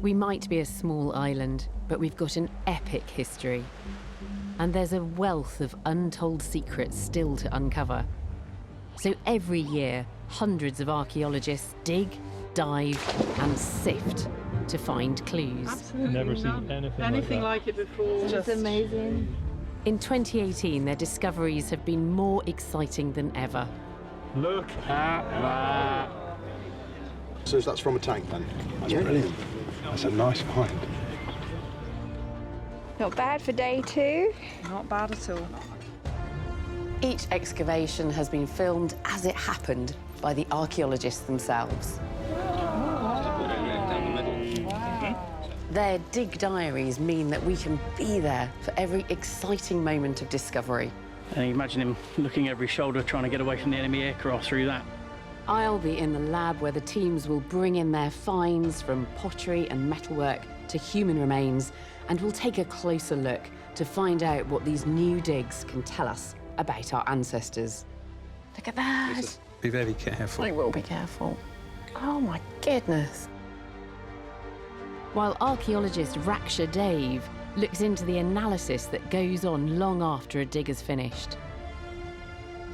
We might be a small island, but we've got an epic history. And there's a wealth of untold secrets still to uncover. So every year, hundreds of archaeologists dig, dive, and sift to find clues. Absolutely Never seen anything like it before. It's just amazing. In 2018, their discoveries have been more exciting than ever. Look at that. So that's from a tank then? That's brilliant. That's a nice find. Not bad for day 2. Not bad at all. Each excavation has been filmed as it happened by the archaeologists themselves. Their dig diaries mean that we can be there for every exciting moment of discovery. And you imagine him looking over his shoulder, trying to get away from the enemy aircraft through that. I'll be in the lab where the teams will bring in their finds from pottery and metalwork to human remains, and we'll take a closer look to find out what these new digs can tell us about our ancestors. Look at that. Be very careful. I will be careful. Oh my goodness. While archaeologist Raksha Dave looks into the analysis that goes on long after a dig is finished.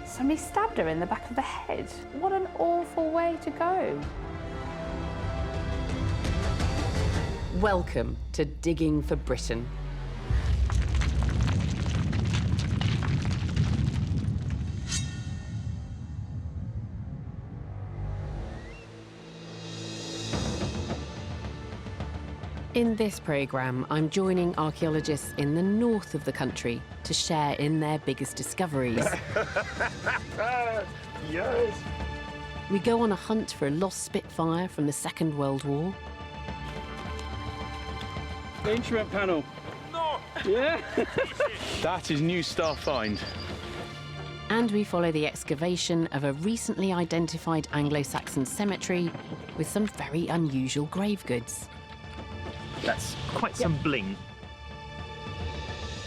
Somebody stabbed her in the back of the head. What an awful way to go. Welcome to Digging for Britain. In this programme, I'm joining archaeologists in the north of the country to share in their biggest discoveries. Yes! We go on a hunt for a lost Spitfire from the Second World War. The instrument panel. No! Yeah? That is new star find. And we follow the excavation of a recently identified Anglo-Saxon cemetery with some very unusual grave goods. That's quite some bling.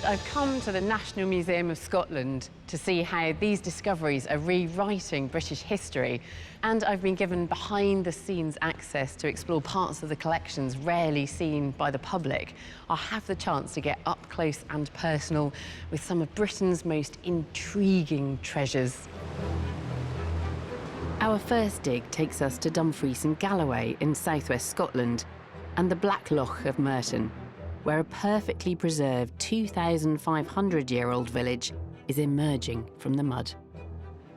I've come to the National Museum of Scotland to see how these discoveries are rewriting British history, and I've been given behind-the-scenes access to explore parts of the collections rarely seen by the public. I'll have the chance to get up close and personal with some of Britain's most intriguing treasures. Our first dig takes us to Dumfries and Galloway in southwest Scotland, and the Black Loch of Merton, where a perfectly preserved 2,500-year-old village is emerging from the mud.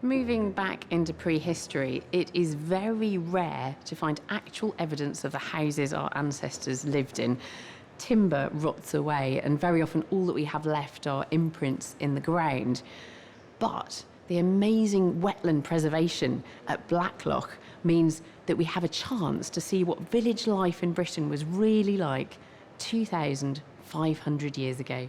Moving back into prehistory, it is very rare to find actual evidence of the houses our ancestors lived in. Timber rots away, and very often all that we have left are imprints in the ground. But the amazing wetland preservation at Blackloch means that we have a chance to see what village life in Britain was really like 2,500 years ago.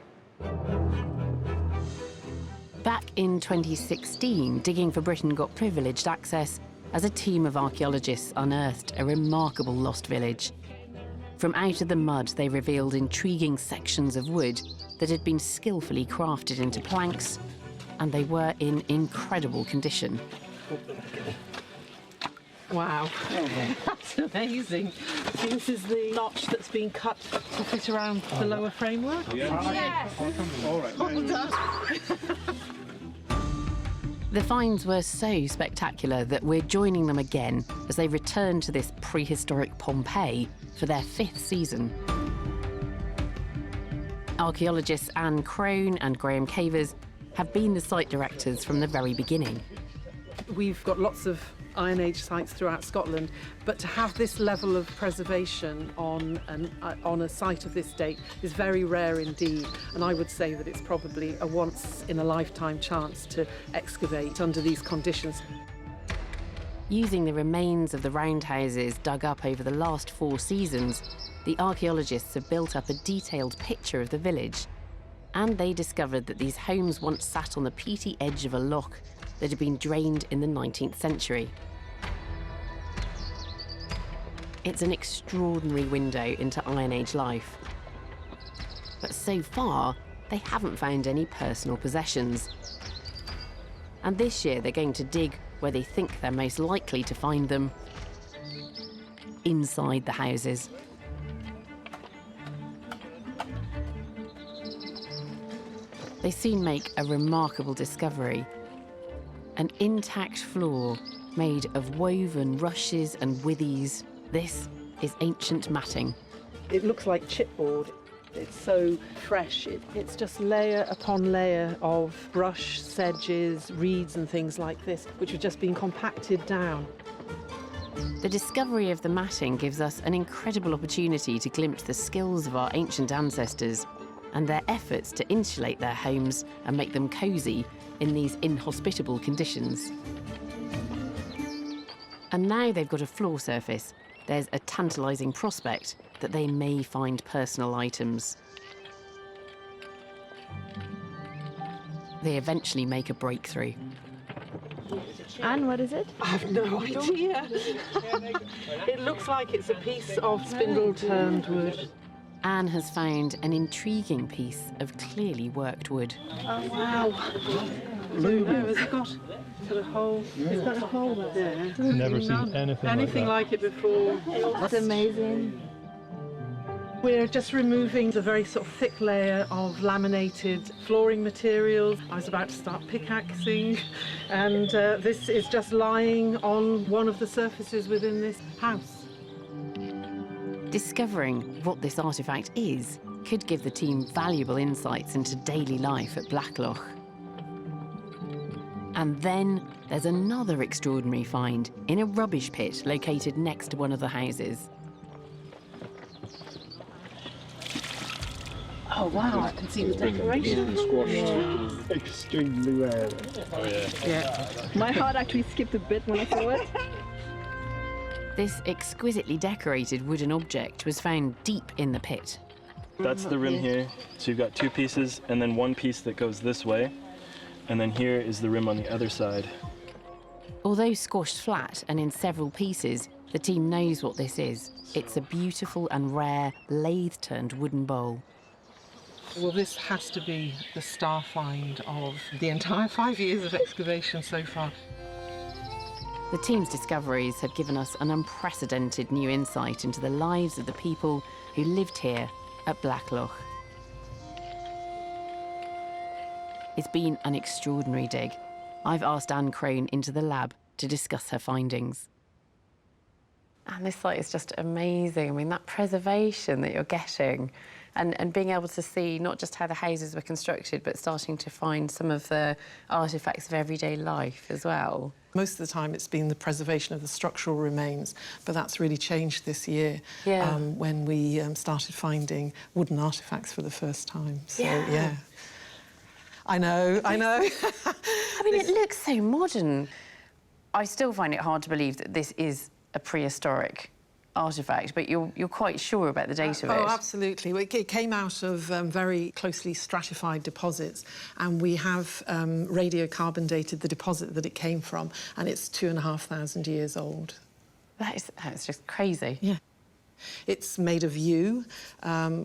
Back in 2016, Digging for Britain got privileged access as a team of archaeologists unearthed a remarkable lost village. From out of the mud, they revealed intriguing sections of wood that had been skillfully crafted into planks, and they were in incredible condition. Wow, that's amazing. So this is the notch that's been cut to fit around the lower framework? Yes! All right. Well done. The finds were so spectacular that we're joining them again as they return to this prehistoric Pompeii for their 5th season. Archaeologists Anne Crone and Graham Cavers have been the site directors from the very beginning. We've got lots of Iron Age sites throughout Scotland, but to have this level of preservation on a site of this date is very rare indeed, and I would say that it's probably a once-in-a-lifetime chance to excavate under these conditions. Using the remains of the roundhouses dug up over the last 4 seasons, the archaeologists have built up a detailed picture of the village, and they discovered that these homes once sat on the peaty edge of a loch that had been drained in the 19th century. It's an extraordinary window into Iron Age life. But so far, they haven't found any personal possessions. And this year, they're going to dig where they think they're most likely to find them: inside the houses. They soon make a remarkable discovery. An intact floor made of woven rushes and withies. This is ancient matting. It looks like chipboard. It's so fresh. It's just layer upon layer of brush, sedges, reeds and things like this, which have just been compacted down. The discovery of the matting gives us an incredible opportunity to glimpse the skills of our ancient ancestors and their efforts to insulate their homes and make them cosy in these inhospitable conditions. And now they've got a floor surface, there's a tantalising prospect that they may find personal items. They eventually make a breakthrough. And what is it? I have no idea. It looks like it's a piece of spindle-turned wood. Anne has found an intriguing piece of clearly worked wood. Oh, wow. Has it got a hole? It's got a hole there. Never seen anything like it before. That's amazing. We're just removing the very sort of thick layer of laminated flooring materials. I was about to start pickaxing, and this is just lying on one of the surfaces within this house. Discovering what this artefact is could give the team valuable insights into daily life at Blackloch. And then there's another extraordinary find in a rubbish pit located next to one of the houses. Oh wow, I can see the decoration. Extremely rare. Oh yeah. Yeah. My heart actually skipped a bit when I saw it. This exquisitely decorated wooden object was found deep in the pit. That's the rim here. So you've got two pieces and then one piece that goes this way. And then here is the rim on the other side. Although squashed flat and in several pieces, the team knows what this is. It's a beautiful and rare lathe-turned wooden bowl. Well, this has to be the star find of the entire 5 years of excavation so far. The team's discoveries have given us an unprecedented new insight into the lives of the people who lived here at Blackloch. It's been an extraordinary dig. I've asked Anne Crone into the lab to discuss her findings. And this site is just amazing. I mean, that preservation that you're getting and being able to see not just how the houses were constructed, but starting to find some of the artefacts of everyday life as well. Most of the time it's been the preservation of the structural remains, but that's really changed this year when we started finding wooden artefacts for the first time. So, yeah. I know. I mean, it looks so modern. I still find it hard to believe that this is a prehistoric artefact, but you're quite sure about the date of it. Oh, absolutely. It came out of very closely stratified deposits, and we have radiocarbon dated the deposit that it came from, and it's 2,500 years old. That's just crazy. Yeah. It's made of yew,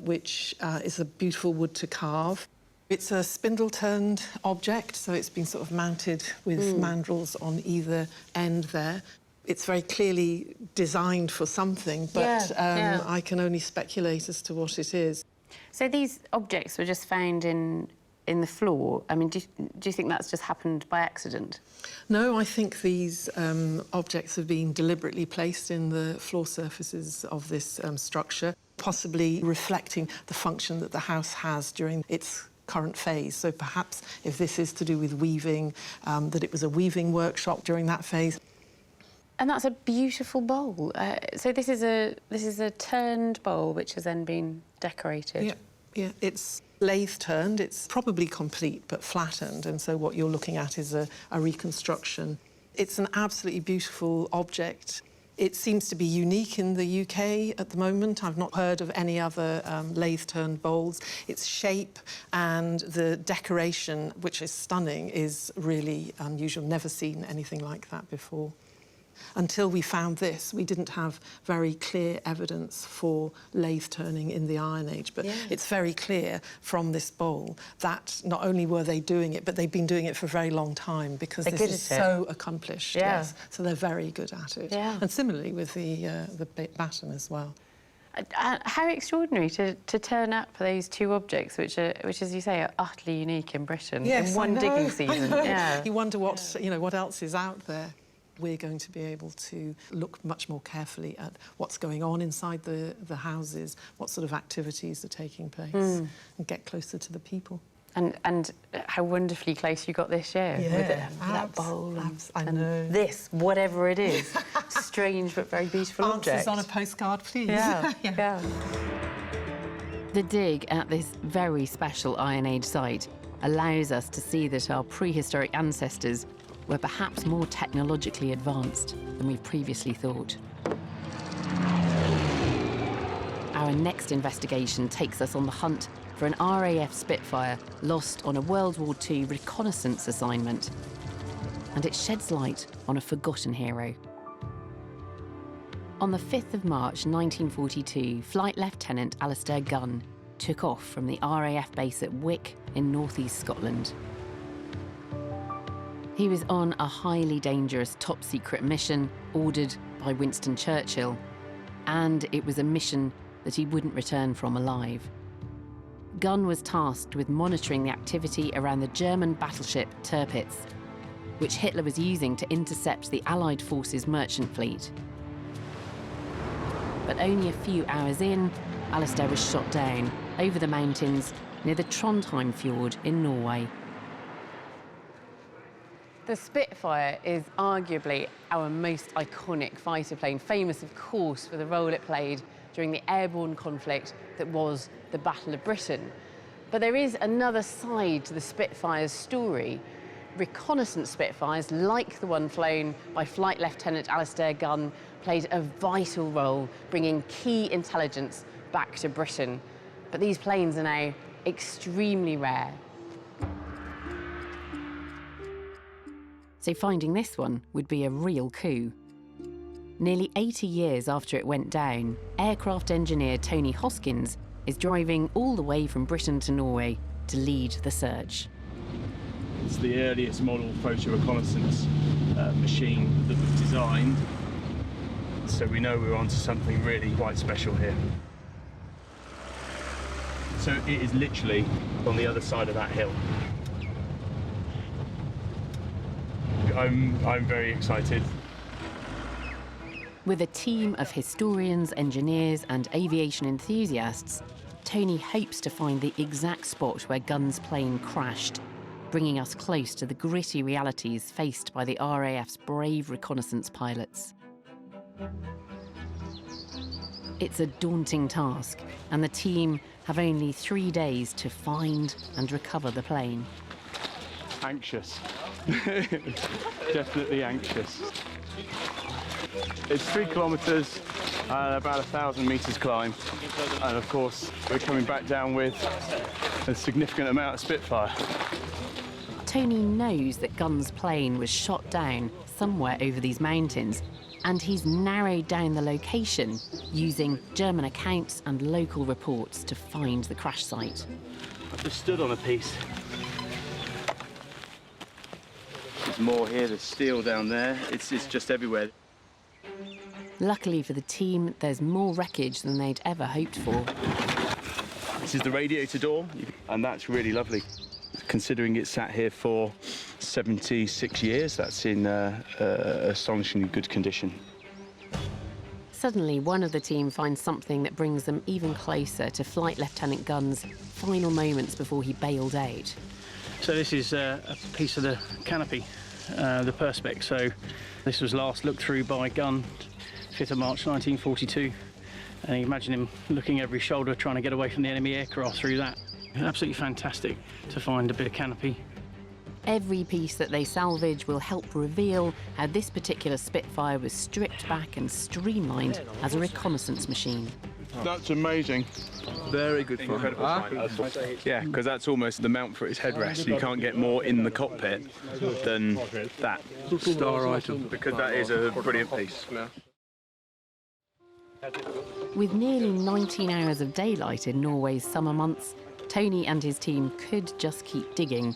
which is a beautiful wood to carve. It's a spindle-turned object, so it's been sort of mounted with mandrels on either end there. It's very clearly designed for something, but I can only speculate as to what it is. So these objects were just found in the floor. I mean, do you think that's just happened by accident? No, I think these objects have been deliberately placed in the floor surfaces of this structure, possibly reflecting the function that the house has during its current phase. So perhaps if this is to do with weaving, that it was a weaving workshop during that phase. And that's a beautiful bowl. So this is a turned bowl which has then been decorated. Yeah. It's lathe turned. It's probably complete but flattened, and so what you're looking at is a reconstruction. It's an absolutely beautiful object. It seems to be unique in the UK at the moment. I've not heard of any other lathe-turned bowls. Its shape and the decoration, which is stunning, is really unusual. Never seen anything like that before. Until we found this, we didn't have very clear evidence for lathe turning in the Iron Age, but it's very clear from this bowl that not only were they doing it, but they've been doing it for a very long time, because this is so accomplished. Yes, so they're very good at it. And similarly with the baton as well. How extraordinary to turn up those two objects, which, as you say, are utterly unique in Britain in one digging season. Yeah. You wonder what, you know, what else is out there. We're going to be able to look much more carefully at what's going on inside the houses, what sort of activities are taking place, and get closer to the people. And how wonderfully close you got this year with that bowl and this, whatever it is, strange but very beautiful object. Answers on a postcard, please. Yeah, yeah. The dig at this very special Iron Age site allows us to see that our prehistoric ancestors were perhaps more technologically advanced than we've previously thought. Our next investigation takes us on the hunt for an RAF Spitfire lost on a World War II reconnaissance assignment. And it sheds light on a forgotten hero. On the 5th of March 1942, Flight Lieutenant Alistair Gun took off from the RAF base at Wick in northeast Scotland. He was on a highly dangerous top-secret mission ordered by Winston Churchill, and it was a mission that he wouldn't return from alive. Gun was tasked with monitoring the activity around the German battleship Tirpitz, which Hitler was using to intercept the Allied forces' merchant fleet. But only a few hours in, Alistair was shot down over the mountains near the Trondheim fjord in Norway. The Spitfire is arguably our most iconic fighter plane, famous, of course, for the role it played during the airborne conflict that was the Battle of Britain. But there is another side to the Spitfire's story. Reconnaissance Spitfires, like the one flown by Flight Lieutenant Alistair Gun, played a vital role bringing key intelligence back to Britain. But these planes are now extremely rare. So finding this one would be a real coup. Nearly 80 years after it went down, aircraft engineer Tony Hoskins is driving all the way from Britain to Norway to lead the search. It's the earliest model photo reconnaissance machine that was designed, so we know we're onto something really quite special here. So it is literally on the other side of that hill. I'm very excited. With a team of historians, engineers and aviation enthusiasts, Tony hopes to find the exact spot where Gun's plane crashed, bringing us close to the gritty realities faced by the RAF's brave reconnaissance pilots. It's a daunting task, and the team have only 3 days to find and recover the plane. Anxious. Definitely anxious. It's 3 kilometres and about 1,000 metres climb, and of course we're coming back down with a significant amount of Spitfire. Tony knows that Gun's plane was shot down somewhere over these mountains, and he's narrowed down the location using German accounts and local reports to find the crash site. I've just stood on a piece. There's more here, there's steel down there, it's just everywhere. Luckily for the team, there's more wreckage than they'd ever hoped for. This is the radiator door, and that's really lovely. Considering it's sat here for 76 years, that's in astonishingly good condition. Suddenly, one of the team finds something that brings them even closer to Flight Lieutenant Gun's final moments before he bailed out. So this is a piece of the canopy, the perspex. So this was last looked through by Gun, 5th of March 1942. And you imagine him looking over his shoulder, trying to get away from the enemy aircraft through that. Absolutely fantastic to find a bit of canopy. Every piece that they salvage will help reveal how this particular Spitfire was stripped back and streamlined as a reconnaissance machine. That's amazing. Very good fun. Yeah, because that's almost the mount for its headrest. You can't get more in the cockpit than that. Star item. Because that is a brilliant piece. With nearly 19 hours of daylight in Norway's summer months, Tony and his team could just keep digging,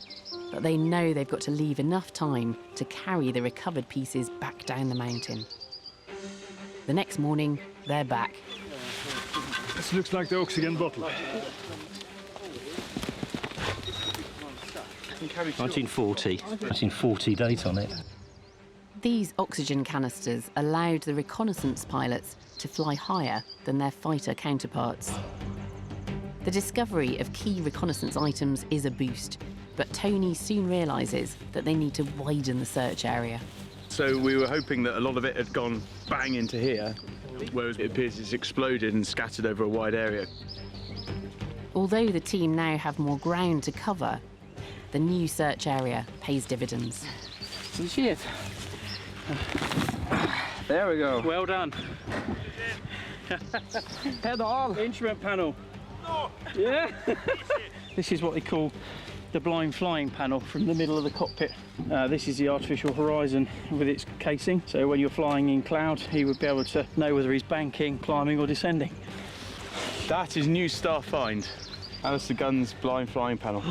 but they know they've got to leave enough time to carry the recovered pieces back down the mountain. The next morning, they're back. This looks like the oxygen bottle. 1940 date on it. These oxygen canisters allowed the reconnaissance pilots to fly higher than their fighter counterparts. The discovery of key reconnaissance items is a boost, but Tony soon realises that they need to widen the search area. So we were hoping that a lot of it had gone bang into here, whereas it appears it's exploded and scattered over a wide area. Although the team now have more ground to cover, the new search area pays dividends. Shit. There we go. Well done. Head on. Instrument panel. Yeah. This is what they call the blind flying panel from the middle of the cockpit. This is the artificial horizon with its casing. So when you're flying in cloud, he would be able to know whether he's banking, climbing or descending. That is new star find. Alistair Gun's blind flying panel.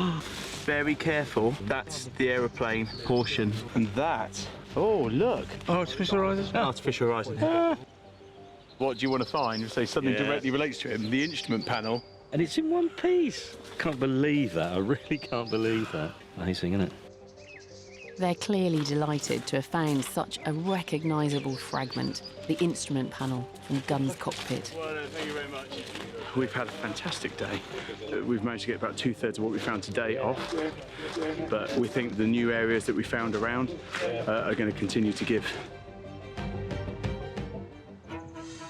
Very careful. That's the aeroplane portion. And that, oh look. Artificial horizon? Artificial horizon. What do you want to find? Say something directly relates to him. The instrument panel. And it's in one piece. Can't believe that. I really can't believe that. Amazing, isn't it? They're clearly delighted to have found such a recognisable fragment, the instrument panel from Gun's cockpit. Well, thank you very much. We've had a fantastic day. We've managed to get about 2/3 of what we found today off, but we think the new areas that we found around are going to continue to give.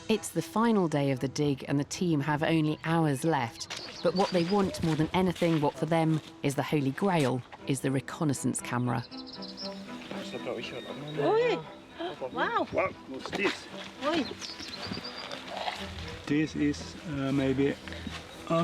It's the final day of the dig and the team have only hours left. But what they want more than anything, what for them is the holy grail, is the reconnaissance camera. Oi! Wow! Wow, what's this? Oi! This is maybe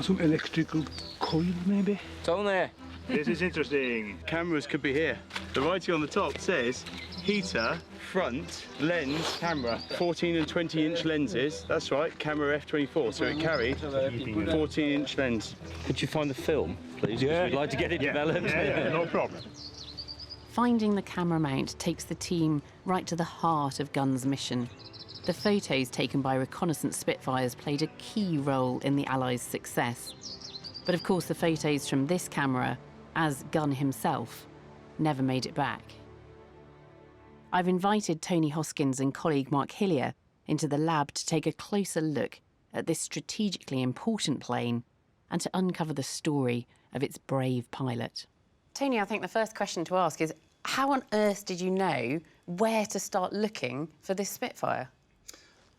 some electrical coil, maybe? Tony. This is interesting. Cameras could be here. The writing on the top says heater, front, lens, camera. 14 and 20-inch lenses. That's right, camera f/24. So it carried 14-inch lens. Could you find the film, please? Yeah. We'd like to get it developed. Yeah, no problem. Finding the camera mount takes the team right to the heart of Gun's mission. The photos taken by reconnaissance Spitfires played a key role in the Allies' success. But of course the photos from this camera, as Gun himself, never made it back. I've invited Tony Hoskins and colleague Mark Hillier into the lab to take a closer look at this strategically important plane and to uncover the story of its brave pilot. Tony, I think the first question to ask is, how on earth did you know where to start looking for this Spitfire?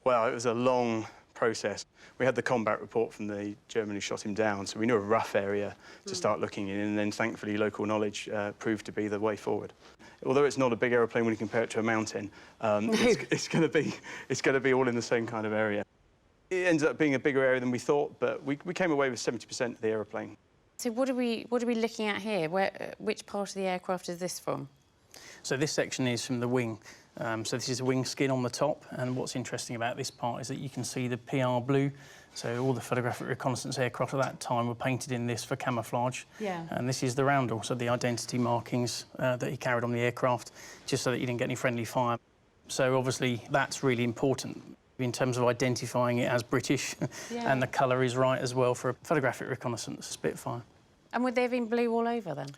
Well, it was a long process. We had the combat report from the German who shot him down, so we knew a rough area to start looking in, and then thankfully local knowledge proved to be the way forward. Although it's not a big aeroplane when you compare it to a mountain, it's going to be all in the same kind of area. It ends up being a bigger area than we thought, but we came away with 70% of the aeroplane. So what are we looking at here? Which part of the aircraft is this from? So this section is from the wing. So this is wing skin on the top, and what's interesting about this part is that you can see the PR blue. So all the photographic reconnaissance aircraft at that time were painted in this for camouflage. Yeah. And this is the roundel, so the identity markings that he carried on the aircraft, just so that you didn't get any friendly fire. So obviously that's really important in terms of identifying it as British, and the colour is right as well for a photographic reconnaissance Spitfire. And would they have been blue all over then?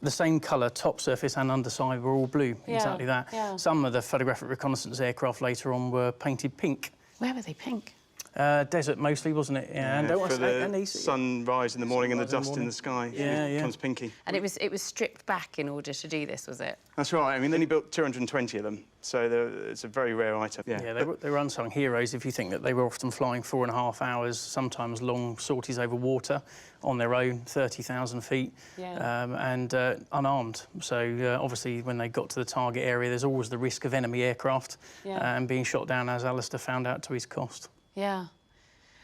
The same colour, top surface and underside, were all blue, exactly that. Yeah. Some of the photographic reconnaissance aircraft later on were painted pink. Where were they pink? Desert mostly, wasn't it? Yeah, and for the sunrise in the morning and the dust in the sky. Yeah, it becomes pinky. And it was stripped back in order to do this, was it? That's right. I mean, then he built 220 of them, so it's a very rare item. Yeah, they were unsung heroes if you think that they were often flying 4.5 hours, sometimes long sorties over water on their own, 30,000 feet, and unarmed. So obviously when they got to the target area, there's always the risk of enemy aircraft and being shot down, as Alistair found out to his cost. Yeah.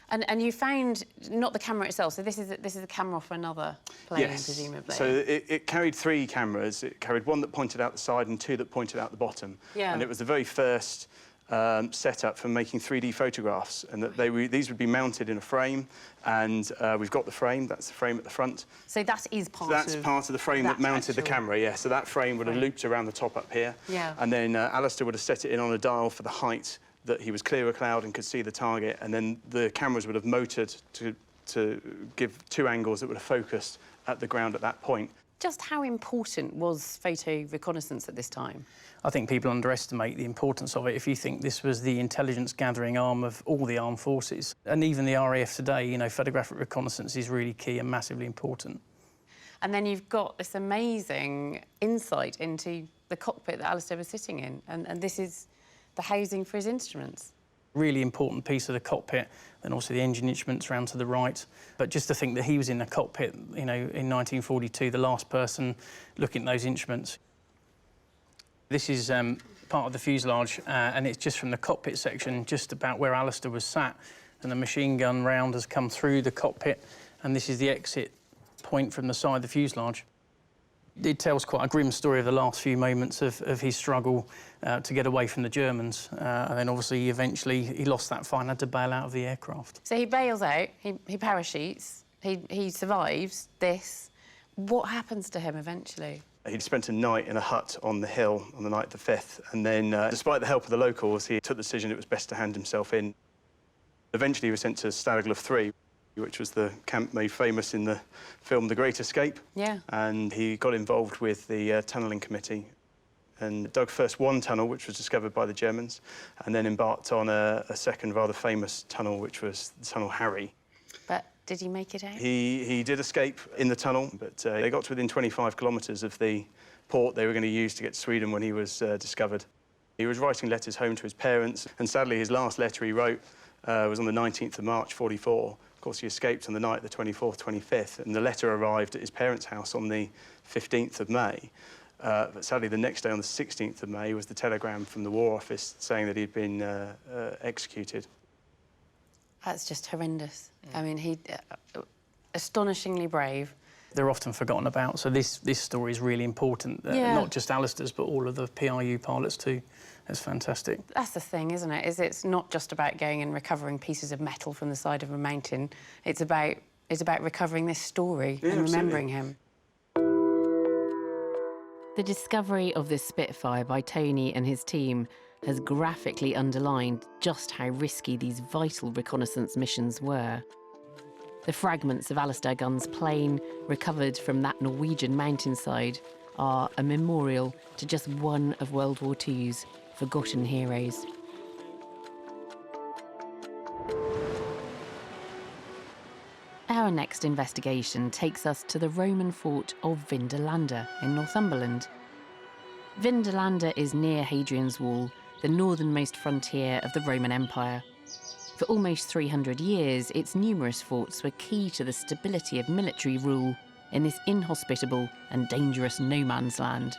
And you found not the camera itself, so this is a camera off another plane, presumably. So it carried 3 cameras. It carried one that pointed out the side and 2 that pointed out the bottom. Yeah. And it was the very first setup for making 3D photographs, and that these would be mounted in a frame, and we've got the frame. That's the frame at the front. So that is part of... That's part of the frame that mounted the camera, yeah. So that frame would have looped around the top up here. Yeah. And then Alistair would have set it in on a dial for the height that he was clear of cloud and could see the target, and then the cameras would have motored to give 2 angles that would have focused at the ground at that point. Just how important was photo reconnaissance at this time? I think people underestimate the importance of it if you think this was the intelligence gathering arm of all the armed forces. And even the RAF today, you know, photographic reconnaissance is really key and massively important. And then you've got this amazing insight into the cockpit that Alistair was sitting in, and this is the housing for his instruments. Really important piece of the cockpit, and also the engine instruments round to the right. But just to think that he was in the cockpit, you know, in 1942, the last person looking at those instruments. This is part of the fuselage, and it's just from the cockpit section, just about where Alistair was sat, and the machine gun round has come through the cockpit, and this is the exit point from the side of the fuselage. It tells quite a grim story of the last few moments of his struggle to get away from the Germans. And then obviously, eventually, he lost that fight and had to bail out of the aircraft. So he bails out, he parachutes, he survives this. What happens to him eventually? He'd spent a night in a hut on the hill on the night of the 5th, and then, despite the help of the locals, he took the decision it was best to hand himself in. Eventually, he was sent to Stavaglove 3, which was the camp made famous in the film The Great Escape. Yeah. And he got involved with the tunnelling committee and dug first one tunnel, which was discovered by the Germans, and then embarked on a second rather famous tunnel, which was the Tunnel Harry. But did he make it out? He did escape in the tunnel, but they got to within 25 kilometres of the port they were going to use to get to Sweden when he was discovered. He was writing letters home to his parents, and sadly his last letter he wrote was on the 19th of March, 44. Of course, he escaped on the night, the 24th, 25th, and the letter arrived at his parents' house on the 15th of May. But sadly, the next day, on the 16th of May, was the telegram from the War Office saying that he'd been executed. That's just horrendous. I mean, he astonishingly brave. They're often forgotten about, so this story is really important. Not just Alistair's, but all of the PRU pilots too. It's fantastic. That's the thing, isn't it? It's not just about going and recovering pieces of metal from the side of a mountain. It's about recovering this story and remembering him. The discovery of this Spitfire by Tony and his team has graphically underlined just how risky these vital reconnaissance missions were. The fragments of Alistair Gun's plane recovered from that Norwegian mountainside are a memorial to just one of World War II's forgotten heroes. Our next investigation takes us to the Roman fort of Vindolanda in Northumberland. Vindolanda is near Hadrian's Wall, the northernmost frontier of the Roman Empire. For almost 300 years, its numerous forts were key to the stability of military rule in this inhospitable and dangerous no-man's land.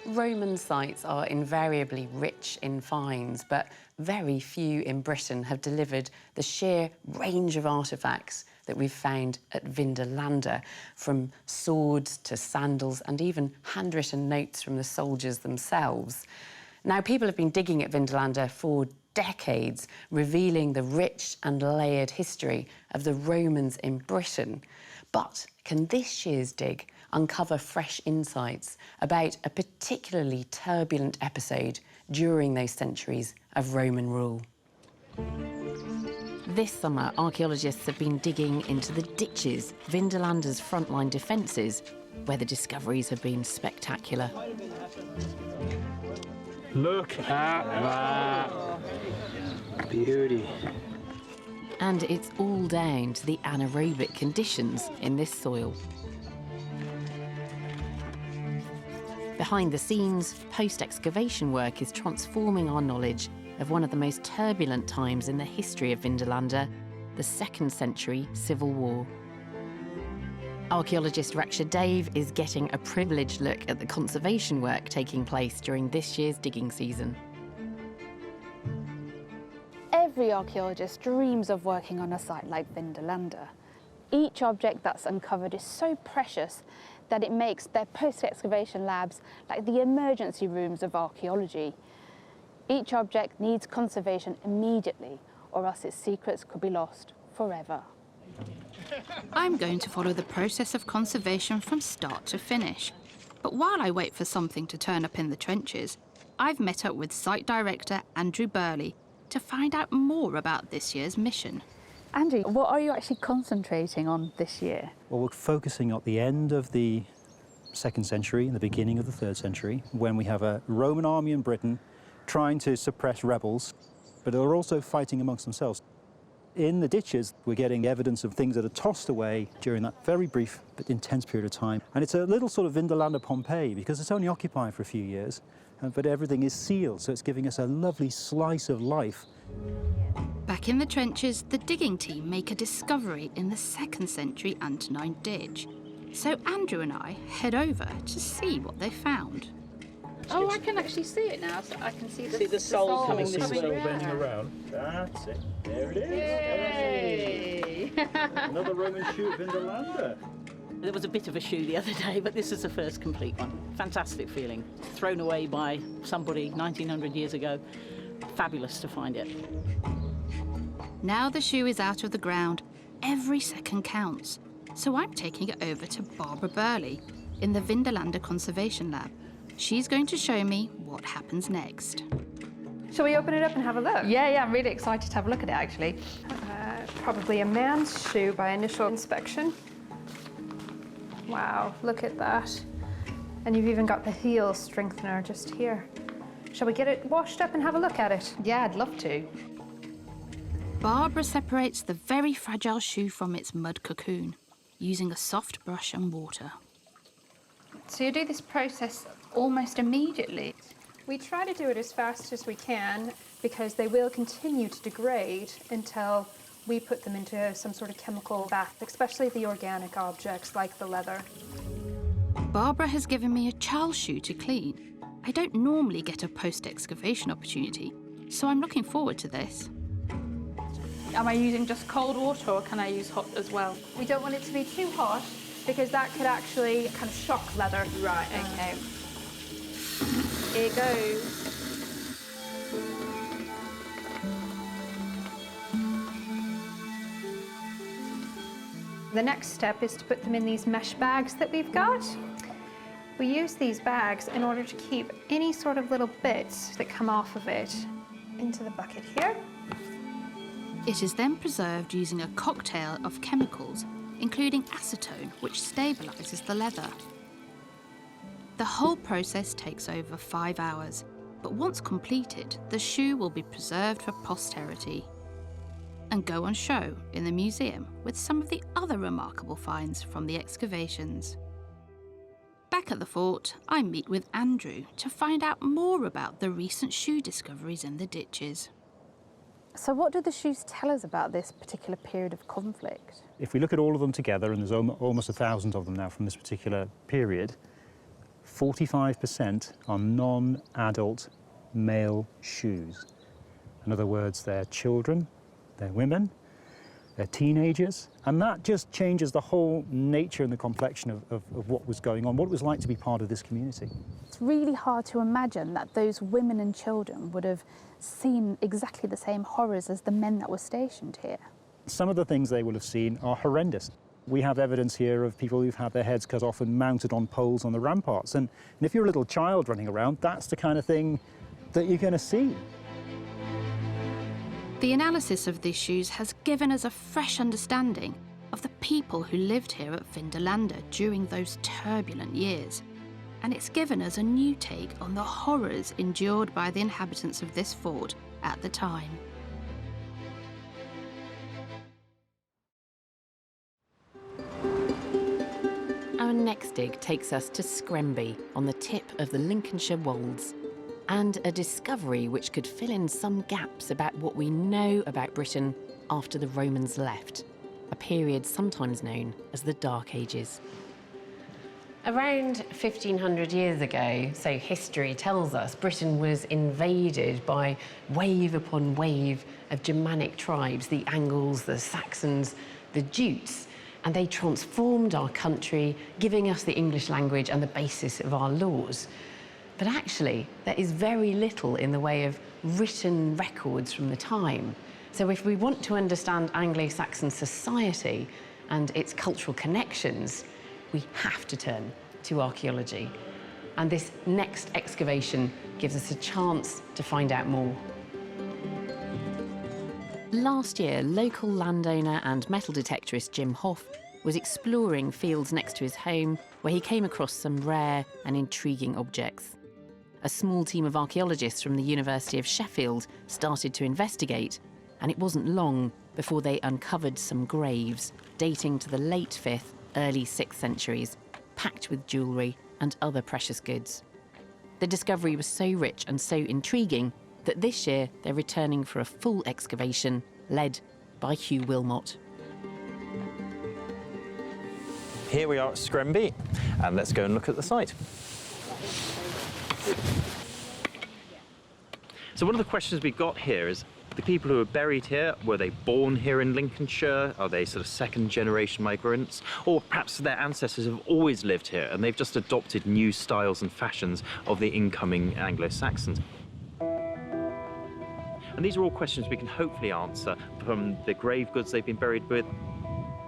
Roman sites are invariably rich in finds, but very few in Britain have delivered the sheer range of artefacts that we've found at Vindolanda, from swords to sandals and even handwritten notes from the soldiers themselves. Now, people have been digging at Vindolanda for decades, revealing the rich and layered history of the Romans in Britain. But can this year's dig uncover fresh insights about a particularly turbulent episode during those centuries of Roman rule? This summer, archaeologists have been digging into the ditches, Vindolanda's frontline defences, where the discoveries have been spectacular. Look at that beauty. And it's all down to the anaerobic conditions in this soil. Behind the scenes, post-excavation work is transforming our knowledge of one of the most turbulent times in the history of Vindolanda, the 2nd century Civil War. Archaeologist Raksha Dave is getting a privileged look at the conservation work taking place during this year's digging season. Every archaeologist dreams of working on a site like Vindolanda. Each object that's uncovered is so precious that it makes their post-excavation labs like the emergency rooms of archaeology. Each object needs conservation immediately, or else its secrets could be lost forever. I'm going to follow the process of conservation from start to finish. But while I wait for something to turn up in the trenches, I've met up with site director Andrew Burley to find out more about this year's mission. Andrew, what are you actually concentrating on this year? Well, we're focusing at the end of the 2nd century and the beginning of the 3rd century, when we have a Roman army in Britain trying to suppress rebels, but they're also fighting amongst themselves. In the ditches, we're getting evidence of things that are tossed away during that very brief but intense period of time. And it's a little sort of Vindolanda Pompeii, because it's only occupied for a few years, but everything is sealed, so it's giving us a lovely slice of life. Back in the trenches, the digging team make a discovery in the 2nd century Antonine ditch. So Andrew and I head over to see what they found. Oh, I can actually see it now. So I can see the soul coming this way. bending around. That's it. There it is. Yay! Another Roman shoe at Vindolanda. There was a bit of a shoe the other day, but this is the first complete one. Fantastic feeling. Thrown away by somebody 1900 years ago. Fabulous to find it. Now the shoe is out of the ground, every second counts. So I'm taking it over to Barbara Burley in the Vindolanda Conservation Lab. She's going to show me what happens next. Shall we open it up and have a look? Yeah, I'm really excited to have a look at it, actually. Probably a man's shoe by initial inspection. Wow, look at that. And you've even got the heel strengthener just here. Shall we get it washed up and have a look at it? Yeah, I'd love to. Barbara separates the very fragile shoe from its mud cocoon, using a soft brush and water. So you do this process almost immediately? We try to do it as fast as we can because they will continue to degrade until we put them into some sort of chemical bath, especially the organic objects like the leather. Barbara has given me a child shoe to clean. I don't normally get a post-excavation opportunity, so I'm looking forward to this. Am I using just cold water or can I use hot as well? We don't want it to be too hot because that could actually kind of shock leather. Right, okay. Here it goes. The next step is to put them in these mesh bags that we've got. We use these bags in order to keep any sort of little bits that come off of it into the bucket here. It is then preserved using a cocktail of chemicals, including acetone, which stabilises the leather. The whole process takes over 5 hours, but once completed, the shoe will be preserved for posterity and go on show in the museum with some of the other remarkable finds from the excavations. Back at the fort, I meet with Andrew to find out more about the recent shoe discoveries in the ditches. So what do the shoes tell us about this particular period of conflict? If we look at all of them together, and there's almost 1,000 of them now from this particular period, 45% are non-adult male shoes. In other words, they're children, they're women, they're teenagers, and that just changes the whole nature and the complexion of what was going on, what it was like to be part of this community. It's really hard to imagine that those women and children would have seen exactly the same horrors as the men that were stationed here. Some of the things they will have seen are horrendous. We have evidence here of people who've had their heads cut off and mounted on poles on the ramparts. And if you're a little child running around, that's the kind of thing that you're going to see. The analysis of these shoes has given us a fresh understanding of the people who lived here at Vindolanda during those turbulent years. And it's given us a new take on the horrors endured by the inhabitants of this fort at the time. Our next dig takes us to Scremby on the tip of the Lincolnshire Wolds, and a discovery which could fill in some gaps about what we know about Britain after the Romans left, a period sometimes known as the Dark Ages. Around 1500 years ago, so history tells us, Britain was invaded by wave upon wave of Germanic tribes, the Angles, the Saxons, the Jutes, and they transformed our country, giving us the English language and the basis of our laws. But actually, there is very little in the way of written records from the time. So if we want to understand Anglo-Saxon society and its cultural connections, we have to turn to archaeology. And this next excavation gives us a chance to find out more. Last year, local landowner and metal detectorist Jim Hoff was exploring fields next to his home where he came across some rare and intriguing objects. A small team of archaeologists from the University of Sheffield started to investigate, and it wasn't long before they uncovered some graves dating to the late 5th, early 6th centuries, packed with jewellery and other precious goods. The discovery was so rich and so intriguing that this year they're returning for a full excavation led by Hugh Wilmot. Here we are at Scremby, and let's go and look at the site. So one of the questions we've got here is, the people who are buried here, were they born here in Lincolnshire? Are they sort of second-generation migrants? Or perhaps their ancestors have always lived here and they've just adopted new styles and fashions of the incoming Anglo-Saxons? And these are all questions we can hopefully answer from the grave goods they've been buried with,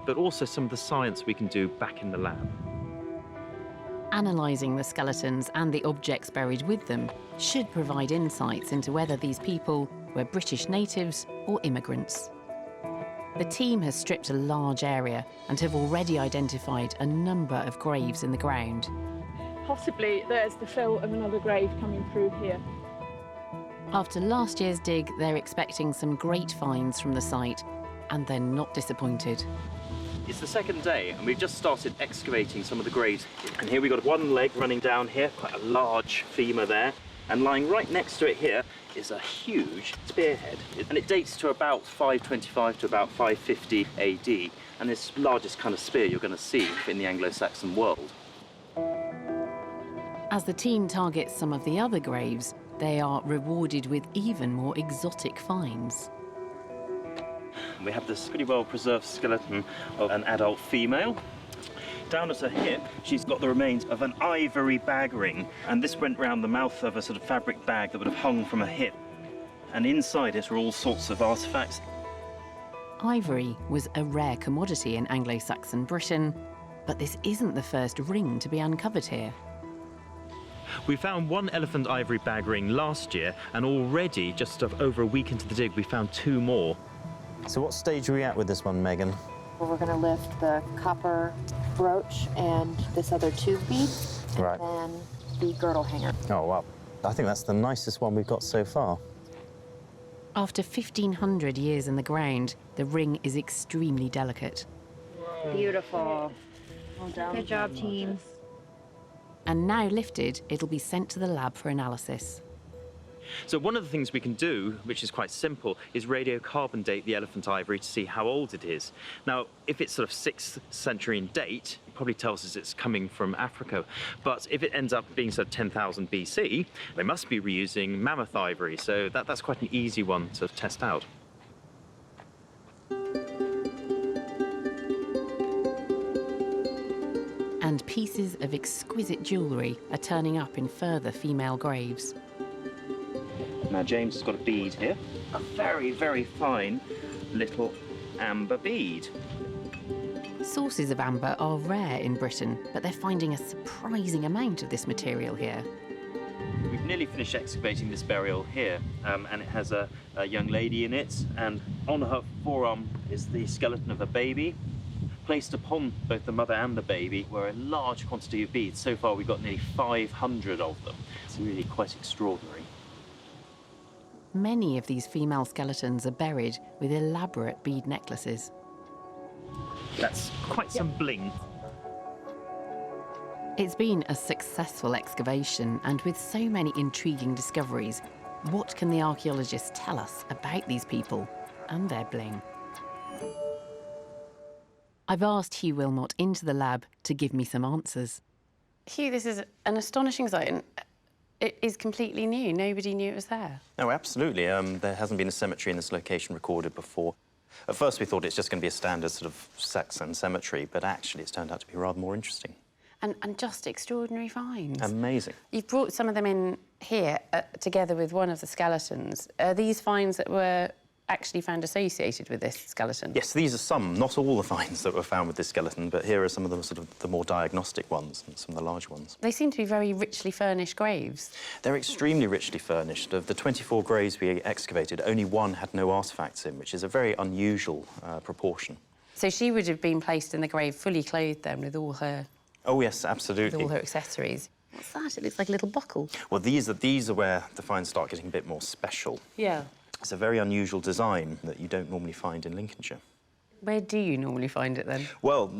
but also some of the science we can do back in the lab. Analysing the skeletons and the objects buried with them should provide insights into whether these people were British natives or immigrants. The team has stripped a large area and have already identified a number of graves in the ground. Possibly there's the fill of another grave coming through here. After last year's dig, they're expecting some great finds from the site, and they're not disappointed. It's the second day, and we've just started excavating some of the graves. And here we've got one leg running down here, quite a large femur there, and lying right next to it here is a huge spearhead. And it dates to about 525 to about 550 AD, and it's the largest kind of spear you're going to see in the Anglo-Saxon world. As the team targets some of the other graves, they are rewarded with even more exotic finds. We have this pretty well-preserved skeleton of an adult female. Down at her hip, she's got the remains of an ivory bag ring, and this went round the mouth of a sort of fabric bag that would have hung from her hip. And inside it are all sorts of artefacts. Ivory was a rare commodity in Anglo-Saxon Britain, but this isn't the first ring to be uncovered here. We found one elephant ivory bag ring last year, and already, just over a week into the dig, we found two more. So what stage are we at with this one, Megan? We're going to lift the copper brooch and this other tube bead, Right. and then the girdle hanger. Oh, wow. I think that's the nicest one we've got so far. After 1,500 years in the ground, the ring is extremely delicate. Beautiful. Well done. Good job, team. And now lifted, it'll be sent to the lab for analysis. So one of the things we can do, which is quite simple, is radiocarbon date the elephant ivory to see how old it is. Now, if it's sort of 6th century in date, it probably tells us it's coming from Africa. But if it ends up being sort of 10,000 BC, they must be reusing mammoth ivory, so that's quite an easy one to test out. And pieces of exquisite jewellery are turning up in further female graves. Now James has got a bead here, a very, very fine little amber bead. Sources of amber are rare in Britain, but they're finding a surprising amount of this material here. We've nearly finished excavating this burial here, and it has a young lady in it, and on her forearm is the skeleton of a baby. Placed upon both the mother and the baby were a large quantity of beads. So far we've got nearly 500 of them. It's really quite extraordinary. Many of these female skeletons are buried with elaborate bead necklaces. That's quite some bling. It's been a successful excavation, and with so many intriguing discoveries, what can the archaeologists tell us about these people and their bling? I've asked Hugh Wilmot into the lab to give me some answers. Hugh, this is an astonishing site, and it is completely new. Nobody knew it was there. Oh, absolutely. There hasn't been a cemetery in this location recorded before. At first we thought it's just going to be a standard sort of Saxon cemetery, but actually it's turned out to be rather more interesting. And just extraordinary finds. Amazing. You've brought some of them in here together with one of the skeletons. Are these finds that were actually found associated with this skeleton? Yes, these are some, not all the finds that were found with this skeleton, but here are some of the sort of the more diagnostic ones and some of the large ones. They seem to be very richly furnished graves. They're extremely richly furnished. Of the 24 graves we excavated, only one had no artefacts in, which is a very unusual proportion. So she would have been placed in the grave fully clothed then with all her... Oh, yes, absolutely. With all her accessories. What's that? It looks like a little buckle. Well, these are where the finds start getting a bit more special. Yeah. It's a very unusual design that you don't normally find in Lincolnshire. Where do you normally find it, then? Well,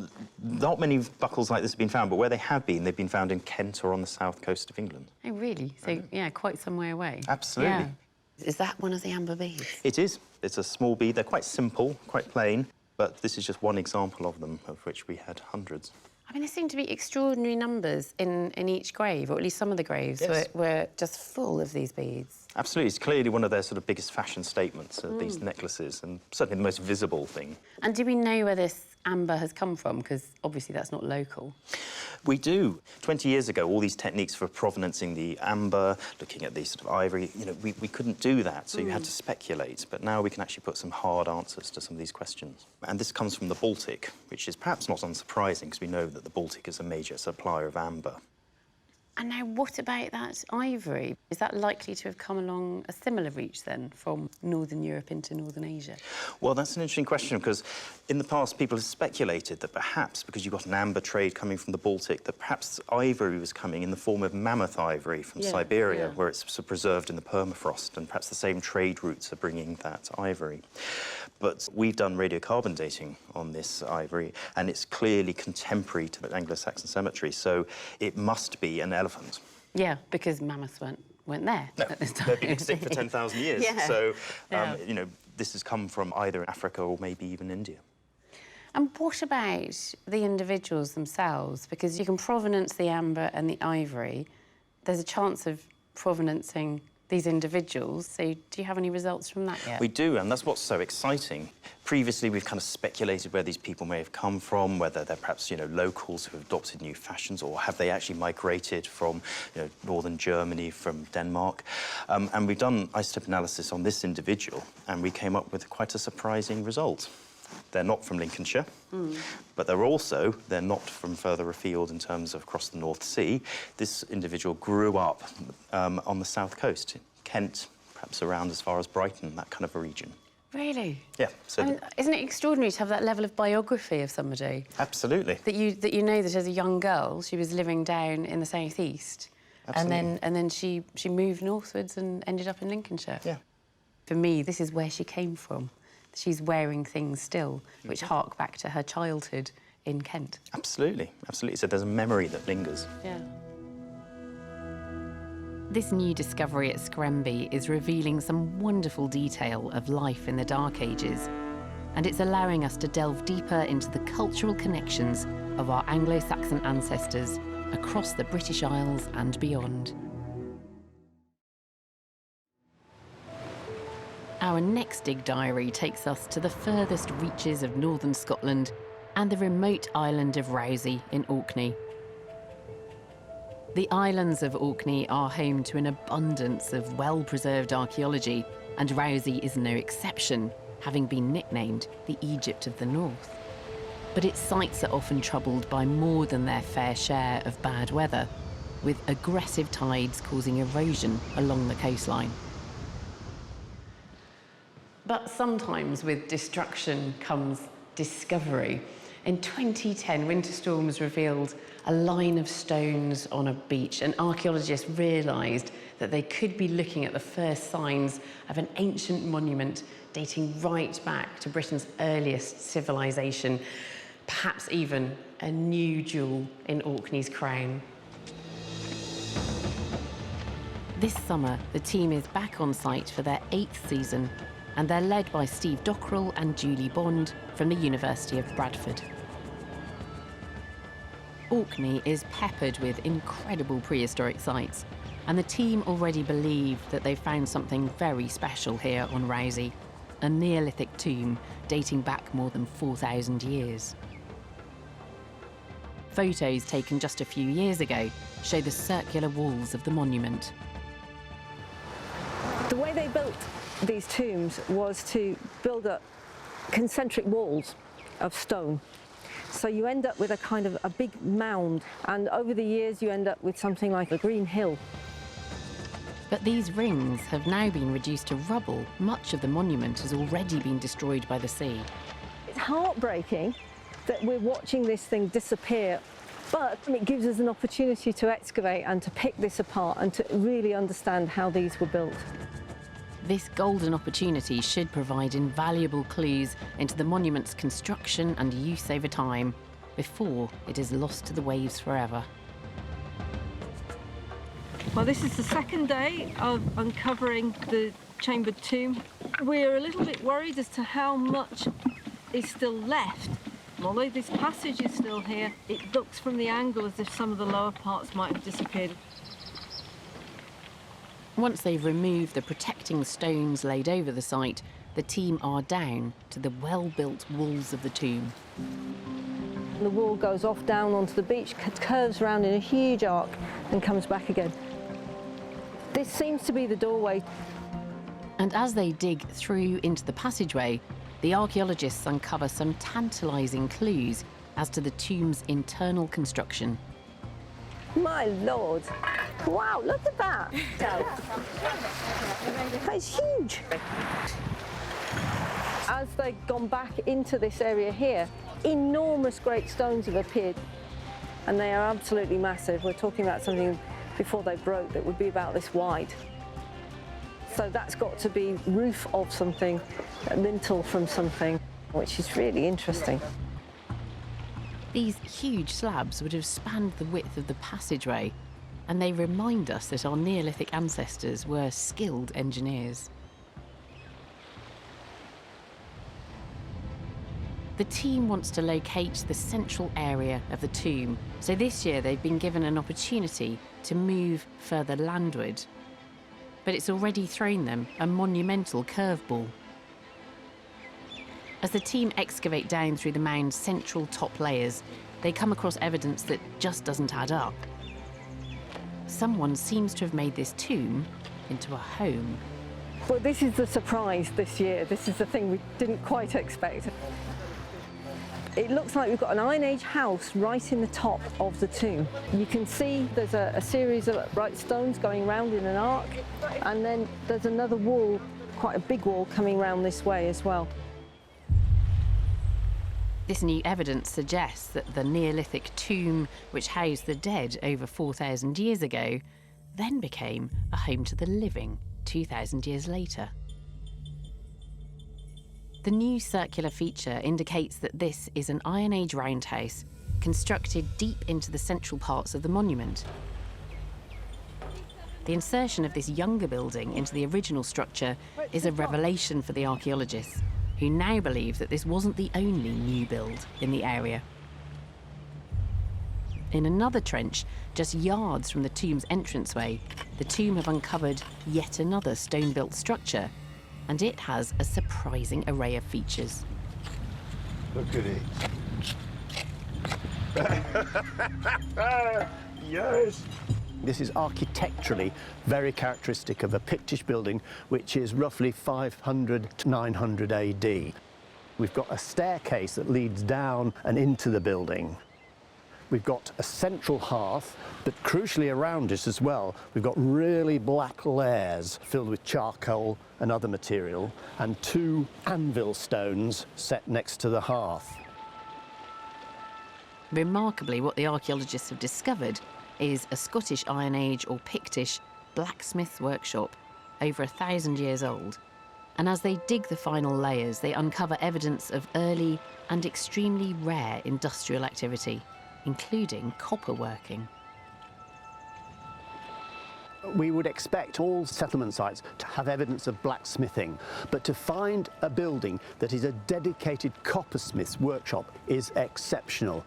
not many buckles like this have been found, but where they have been, they've been found in Kent or on the south coast of England. Oh, really? So, yeah, quite some way away. Absolutely. Yeah. Is that one of the amber beads? It is. It's a small bead. They're quite simple, quite plain, but this is just one example of them, of which we had hundreds. I mean, there seem to be extraordinary numbers in each grave, or at least some of the graves were just full of these beads. Absolutely. It's clearly one of their sort of biggest fashion statements, these necklaces, and certainly the most visible thing. And do we know where this amber has come from? Because obviously that's not local. We do. 20 years ago, all these techniques for provenancing the amber, looking at the sort of ivory, you know, we couldn't do that, so you had to speculate. But now we can actually put some hard answers to some of these questions. And this comes from the Baltic, which is perhaps not unsurprising, because we know that the Baltic is a major supplier of amber. And now, what about that ivory? Is that likely to have come along a similar reach, then, from Northern Europe into Northern Asia? Well, that's an interesting question, because in the past, people have speculated that perhaps, because you've got an amber trade coming from the Baltic, that perhaps ivory was coming in the form of mammoth ivory from Siberia, where it's preserved in the permafrost, and perhaps the same trade routes are bringing that ivory. But we've done radiocarbon dating on this ivory, and it's clearly contemporary to the Anglo-Saxon cemetery, so it must be an elephant. Yeah, because mammoths weren't there at this time. They've been extinct for 10,000 years. So, you know, this has come from either Africa or maybe even India. And what about the individuals themselves? Because you can provenance the amber and the ivory. There's a chance of provenancing these individuals. So do you have any results from that yet? We do, and that's what's so exciting. Previously, we've kind of speculated where these people may have come from, whether they're perhaps, you know, locals who have adopted new fashions, or have they actually migrated from, you know, northern Germany, from Denmark. And we've done isotope analysis on this individual, and we came up with quite a surprising result. They're not from Lincolnshire, but they're not from further afield in terms of across the North Sea. This individual grew up on the south coast, Kent, perhaps around as far as Brighton, that kind of a region. Really? Yeah. So I mean, isn't it extraordinary to have that level of biography of somebody? Absolutely. That you know that as a young girl she was living down in the southeast, and then she moved northwards and ended up in Lincolnshire. Yeah. For me, this is where she came from. She's wearing things still, which hark back to her childhood in Kent. Absolutely, absolutely. So there's a memory that lingers. Yeah. This new discovery at Scremby is revealing some wonderful detail of life in the Dark Ages, and it's allowing us to delve deeper into the cultural connections of our Anglo-Saxon ancestors across the British Isles and beyond. Our next dig diary takes us to the furthest reaches of northern Scotland and the remote island of Rousey in Orkney. The islands of Orkney are home to an abundance of well-preserved archaeology, and Rousey is no exception, having been nicknamed the Egypt of the North. But its sites are often troubled by more than their fair share of bad weather, with aggressive tides causing erosion along the coastline. But sometimes with destruction comes discovery. In 2010, winter storms revealed a line of stones on a beach, and archaeologists realised that they could be looking at the first signs of an ancient monument dating right back to Britain's earliest civilization, perhaps even a new jewel in Orkney's crown. This summer, the team is back on site for their 8th season, and they're led by Steve Dockrell and Julie Bond from the University of Bradford. Orkney is peppered with incredible prehistoric sites, and the team already believe that they've found something very special here on Rousey, a Neolithic tomb dating back more than 4,000 years. Photos taken just a few years ago show the circular walls of the monument. The way they built these tombs was to build up concentric walls of stone. So you end up with a kind of a big mound, and over the years you end up with something like a green hill. But these rings have now been reduced to rubble. Much of the monument has already been destroyed by the sea. It's heartbreaking that we're watching this thing disappear, but it gives us an opportunity to excavate and to pick this apart and to really understand how these were built. This golden opportunity should provide invaluable clues into the monument's construction and use over time before it is lost to the waves forever. Well, this is the second day of uncovering the chambered tomb. We're a little bit worried as to how much is still left. Although this passage is still here, it looks from the angle as if some of the lower parts might have disappeared. Once they've removed the protecting stones laid over the site, the team are down to the well-built walls of the tomb. The wall goes off down onto the beach, curves around in a huge arc and comes back again. This seems to be the doorway. And as they dig through into the passageway, the archaeologists uncover some tantalising clues as to the tomb's internal construction. My Lord! Wow, look at that! That's huge! As they've gone back into this area here, enormous great stones have appeared, and they are absolutely massive. We're talking about something before they broke that would be about this wide. So that's got to be roof of something, a lintel from something, which is really interesting. These huge slabs would have spanned the width of the passageway, and they remind us that our Neolithic ancestors were skilled engineers. The team wants to locate the central area of the tomb, so this year they've been given an opportunity to move further landward. But it's already thrown them a monumental curveball. As the team excavate down through the mound's central top layers, they come across evidence that just doesn't add up. Someone seems to have made this tomb into a home. Well, this is the surprise this year. This is the thing we didn't quite expect. It looks like we've got an Iron Age house right in the top of the tomb. You can see there's a series of upright stones going round in an arc, and then there's another wall, quite a big wall, coming round this way as well. This new evidence suggests that the Neolithic tomb, which housed the dead over 4,000 years ago, then became a home to the living 2,000 years later. The new circular feature indicates that this is an Iron Age roundhouse constructed deep into the central parts of the monument. The insertion of this younger building into the original structure is a revelation for the archaeologists, who now believe that this wasn't the only new build in the area. In another trench, just yards from the tomb's entranceway, the tomb have uncovered yet another stone-built structure, and it has a surprising array of features. Look at it. Yes! This is architecturally very characteristic of a Pictish building which is roughly 500 to 900 AD. We've got a staircase that leads down and into the building. We've got a central hearth, but crucially around it as well, we've got really black layers filled with charcoal and other material, and 2 anvil stones set next to the hearth. Remarkably, what the archaeologists have discovered is a Scottish Iron Age or Pictish blacksmith's workshop over 1,000 years old. And as they dig the final layers, they uncover evidence of early and extremely rare industrial activity, including copper working. We would expect all settlement sites to have evidence of blacksmithing, but to find a building that is a dedicated coppersmith's workshop is exceptional.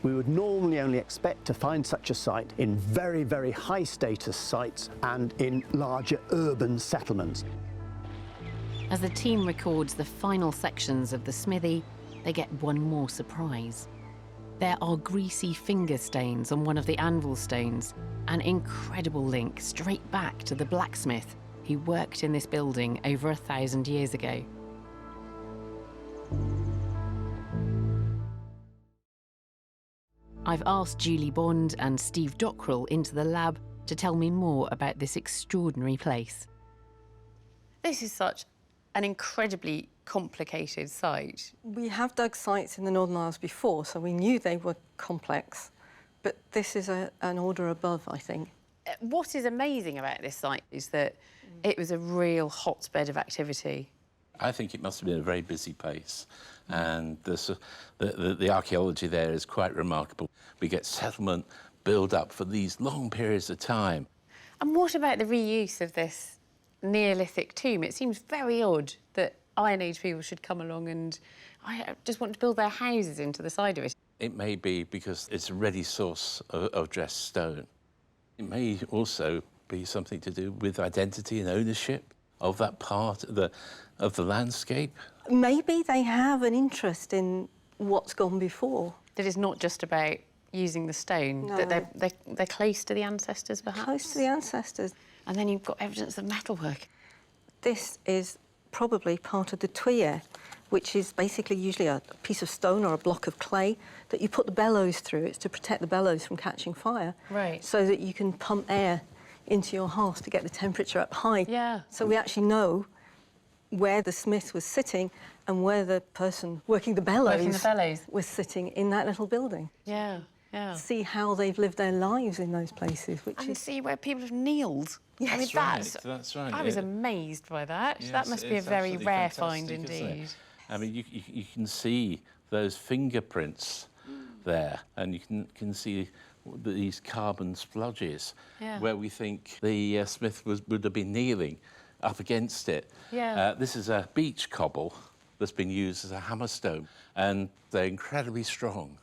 We would normally only expect to find such a site in very, very high status sites and in larger urban settlements. As the team records the final sections of the smithy, they get one more surprise. There are greasy finger stains on one of the anvil stones, an incredible link straight back to the blacksmith who worked in this building over 1,000 years ago. I've asked Julie Bond and Steve Dockrell into the lab to tell me more about this extraordinary place. This is such an incredibly complicated site. We have dug sites in the Northern Isles before, so we knew they were complex, but this is an order above, I think. What is amazing about this site is that it was a real hotbed of activity. I think it must have been a very busy place, and the archaeology there is quite remarkable. We get settlement build up for these long periods of time. And what about the reuse of this Neolithic tomb? It seems very odd that Iron Age people should come along and just want to build their houses into the side of it. It may be because it's a ready source of dressed stone. It may also be something to do with identity and ownership of that part of the landscape. Maybe they have an interest in what's gone before. That it's not just about using the stone, No. that they're close to the ancestors, perhaps? Close to the ancestors. And then you've got evidence of metalwork. This is probably part of the tuyere, which is basically usually a piece of stone or a block of clay that you put the bellows through. It's to protect the bellows from catching fire. Right. So that you can pump air into your hearth to get the temperature up high. Yeah. So we actually know where the smith was sitting and where the person working the bellows, was sitting in that little building. Yeah, yeah. See how they've lived their lives in those places, which and is... see where people have kneeled. Yes. I mean, That's right. I was amazed by that. Yes, that must be a it's very absolutely rare fantastic, find isn't it? indeed. I mean, you can see those fingerprints there, and you can see these carbon splodges where we think the smith would have been kneeling up against it. Yeah. This is a beech cobble that's been used as a hammerstone, and they're incredibly strong.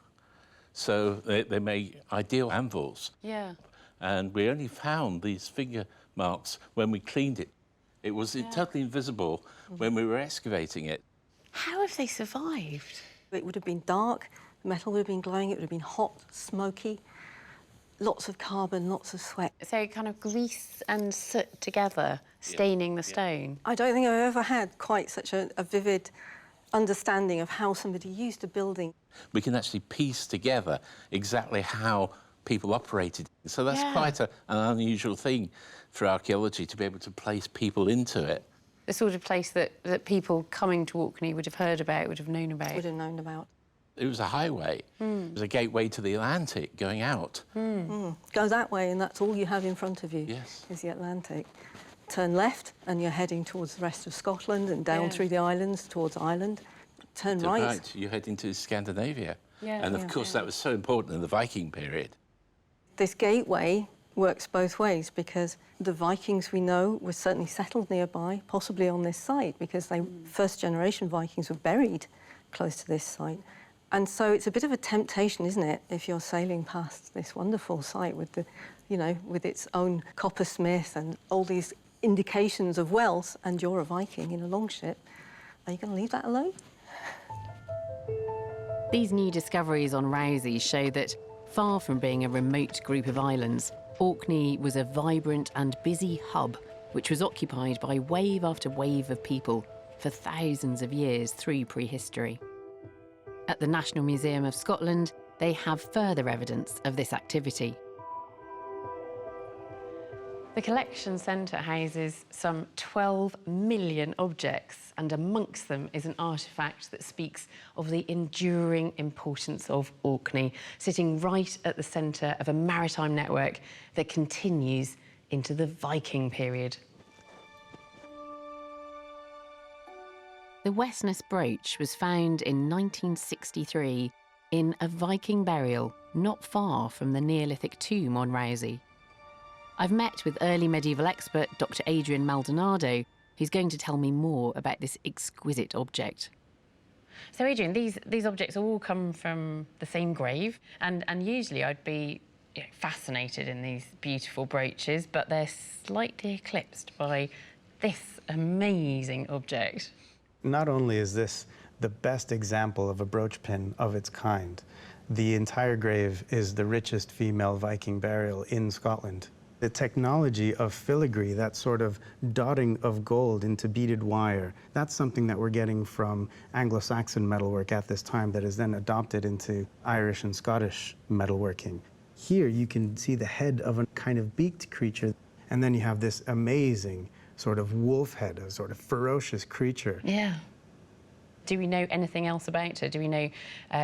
So they make ideal anvils. Yeah. And we only found these finger marks when we cleaned it. It was totally invisible when we were excavating it. How have they survived? It would have been dark, the metal would have been glowing, it would have been hot, smoky, lots of carbon, lots of sweat. So kind of grease and soot together, staining the stone. I don't think I've ever had quite such a vivid understanding of how somebody used a building. We can actually piece together exactly how people operated. So that's quite an unusual thing for archaeology, to be able to place people into it. The sort of place that people coming to Orkney would have heard about, would have known about. Would have known about. It was a highway. It was a gateway to the Atlantic going out. Go that way and that's all you have in front of you, is the Atlantic. Turn left and you're heading towards the rest of Scotland and down through the islands towards Ireland. Turn right. You're heading to Scandinavia. Yeah. And of course that was so important in the Viking period. This gateway works both ways because the Vikings we know were certainly settled nearby, possibly on this site, because first generation Vikings were buried close to this site. And so it's a bit of a temptation, isn't it, if you're sailing past this wonderful site with the, with its own coppersmith and all these indications of wealth, and you're a Viking in a longship. Are you going to leave that alone? These new discoveries on Rousey show that, far from being a remote group of islands, Orkney was a vibrant and busy hub which was occupied by wave after wave of people for thousands of years through prehistory. At the National Museum of Scotland, they have further evidence of this activity. The collection centre houses some 12 million objects, and amongst them is an artefact that speaks of the enduring importance of Orkney, sitting right at the centre of a maritime network that continues into the Viking period. The Westness brooch was found in 1963 in a Viking burial not far from the Neolithic tomb on Rousey. I've met with early medieval expert Dr. Adrian Maldonado, who's going to tell me more about this exquisite object. So, Adrian, these objects all come from the same grave, and usually I'd be fascinated in these beautiful brooches, but they're slightly eclipsed by this amazing object. Not only is this the best example of a brooch pin of its kind, the entire grave is the richest female Viking burial in Scotland. The technology of filigree, that sort of dotting of gold into beaded wire, that's something that we're getting from Anglo-Saxon metalwork at this time that is then adopted into Irish and Scottish metalworking. Here you can see the head of a kind of beaked creature, and then you have this amazing sort of wolf head, a sort of ferocious creature. Yeah. Do we know anything else about her? Do we know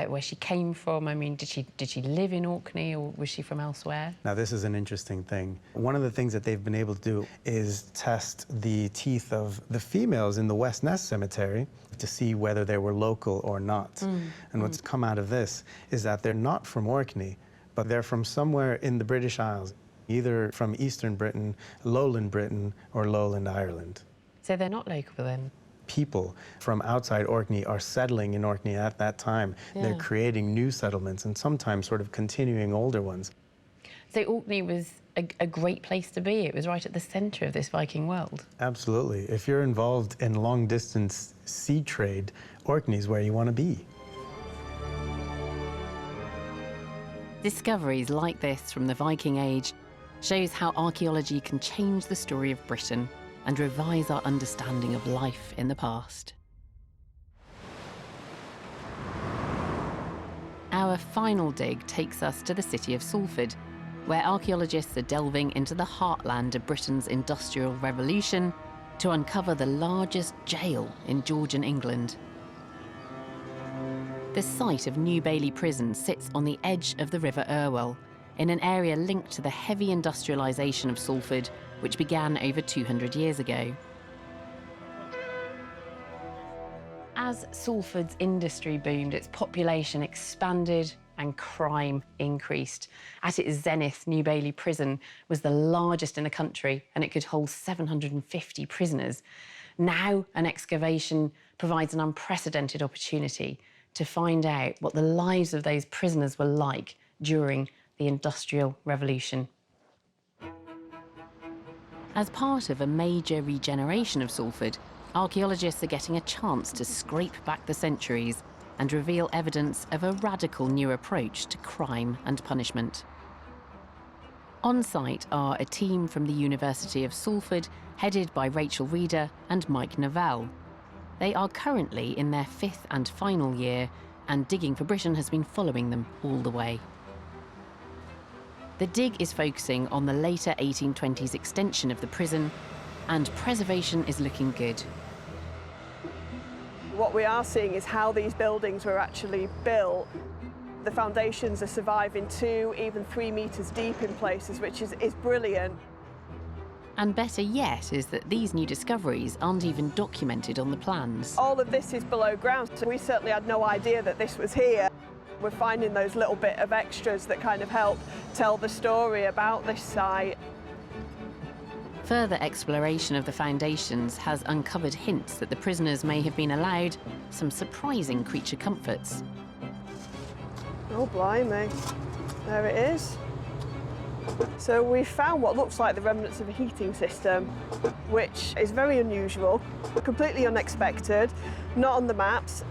where she came from? I mean, did she live in Orkney, or was she from elsewhere? Now, this is an interesting thing. One of the things that they've been able to do is test the teeth of the females in the West Ness Cemetery to see whether they were local or not. And what's come out of this is that they're not from Orkney, but they're from somewhere in the British Isles, either from Eastern Britain, Lowland Britain, or Lowland Ireland. So they're not local then? People from outside Orkney are settling in Orkney at that time. Yeah. They're creating new settlements and sometimes sort of continuing older ones. So Orkney was a great place to be. It was right at the centre of this Viking world. Absolutely. If you're involved in long-distance sea trade, Orkney's where you want to be. Discoveries like this from the Viking Age shows how archaeology can change the story of Britain and revise our understanding of life in the past. Our final dig takes us to the city of Salford, where archaeologists are delving into the heartland of Britain's Industrial Revolution to uncover the largest jail in Georgian England. The site of New Bailey Prison sits on the edge of the River Irwell, in an area linked to the heavy industrialisation of Salford, which began over 200 years ago. As Salford's industry boomed, its population expanded and crime increased. At its zenith, New Bailey Prison was the largest in the country, and it could hold 750 prisoners. Now, an excavation provides an unprecedented opportunity to find out what the lives of those prisoners were like during the Industrial Revolution. As part of a major regeneration of Salford, archaeologists are getting a chance to scrape back the centuries and reveal evidence of a radical new approach to crime and punishment. On site are a team from the University of Salford, headed by Rachel Reeder and Mike Novell. They are currently in their 5th and final year, and Digging for Britain has been following them all the way. The dig is focusing on the later 1820s extension of the prison, and preservation is looking good. What we are seeing is how these buildings were actually built. The foundations are surviving 2, even 3 metres deep in places, which is brilliant. And better yet is that these new discoveries aren't even documented on the plans. All of this is below ground, so we certainly had no idea that this was here. We're finding those little bit of extras that kind of help tell the story about this site. Further exploration of the foundations has uncovered hints that the prisoners may have been allowed some surprising creature comforts. Oh, blimey. There it is. So we found what looks like the remnants of a heating system, which is very unusual, completely unexpected, not on the maps.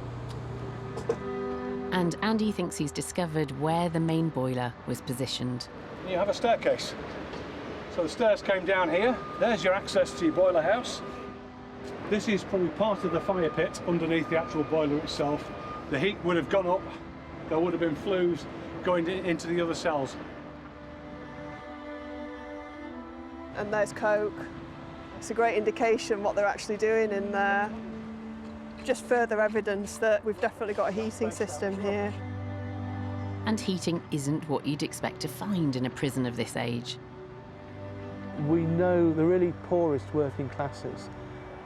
And Andy thinks he's discovered where the main boiler was positioned. You have a staircase. So the stairs came down here. There's your access to your boiler house. This is probably part of the fire pit underneath the actual boiler itself. The heat would have gone up. There would have been flues going into the other cells. And there's coke. It's a great indication what they're actually doing in there. Just further evidence that we've definitely got a heating system here. And heating isn't what you'd expect to find in a prison of this age. We know the really poorest working classes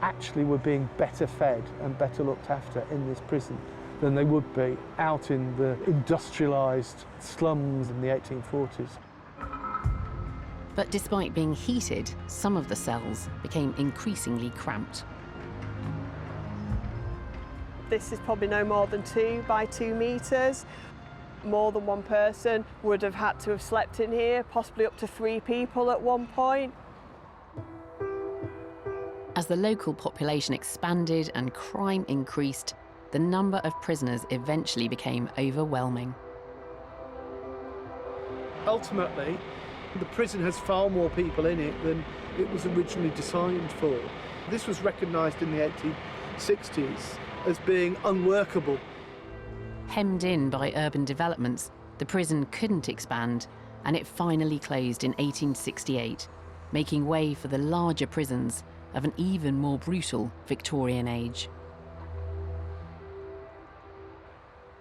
actually were being better fed and better looked after in this prison than they would be out in the industrialised slums in the 1840s. But despite being heated, some of the cells became increasingly cramped. This is probably no more than 2 by 2 metres. More than one person would have had to have slept in here, possibly up to 3 people at one point. As the local population expanded and crime increased, the number of prisoners eventually became overwhelming. Ultimately, The prison has far more people in it than it was originally designed for. This was recognised in the 1860s as being unworkable. Hemmed in by urban developments, the prison couldn't expand, and it finally closed in 1868, making way for the larger prisons of an even more brutal Victorian age.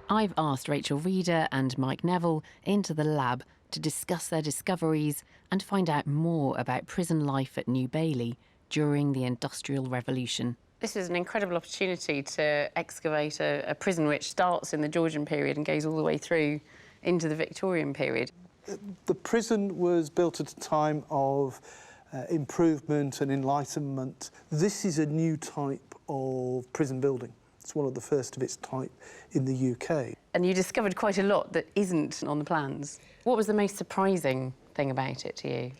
I've asked Rachel Reeder and Mike Neville into the lab to discuss their discoveries and find out more about prison life at New Bailey during the Industrial Revolution. This is an incredible opportunity to excavate a prison which starts in the Georgian period and goes all the way through into the Victorian period. The prison was built at a time of improvement and enlightenment. This is a new type of prison building. It's one of the first of its type in the UK. And you discovered quite a lot that isn't on the plans. What was the most surprising thing about it to you?